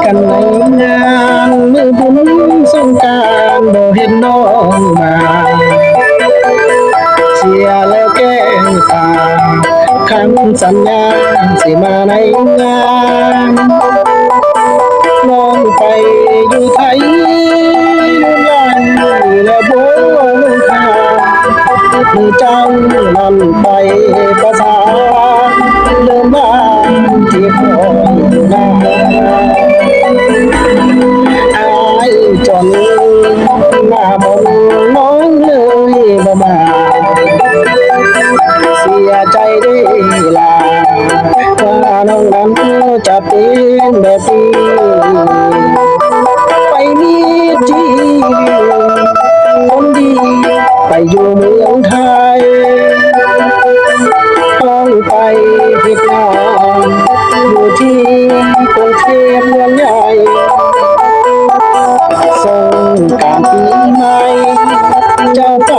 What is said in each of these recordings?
กันในงานมือบุญสงกรานต์บ่เห็นน้องมาเสียแล้วแก้วตาคำสัญญาสิมาในงานน้องไปอยู่ไทยนู่นนั่นแล้วบ่ลงทางมือเจ้านั่นไปประสานเดินบ้านที่คอยอยู่หน้า อายจนหน้ามนน้องเลยบ่มาเสียใจได้ลาว่าน้องนั้นจะเป็นแบบนี้ไปมีที่คนดีไปอยู่เมืองไทยต้องไปผิดงานอยู่ที่กรุงเทพเมืองใหญ่ ส่งการปีใหม่เจ้าไป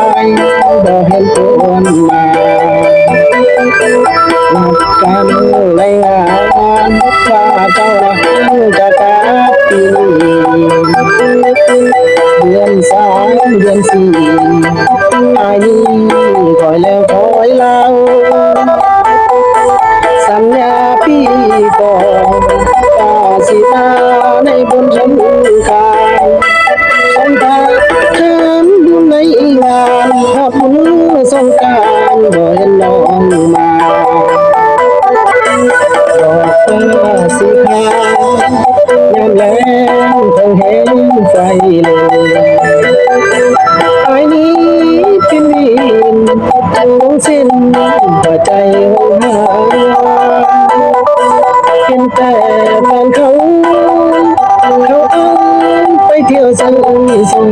บ่เห็นคนมานัดกันในงานว่าเจ้าจะกลับปีเดือนสามเดือนสี่อายนี้คอยแล้วคอยเล่าสัญญาพี่ก่อนว่าสิมาในบนสงกรานต์สงกรานต์ข้ามอยู่ในงานหอบมือสงกรานต์บ่เห็นน้องมาดอกฟ้าสีขาว ยามแลงคงเห็นไฟเลยไอ้นี้พิมินทั้งสิ้นหัวใจหงหาเห็นแต่แฟนเขาเอาไปเที่ยวสนุกสน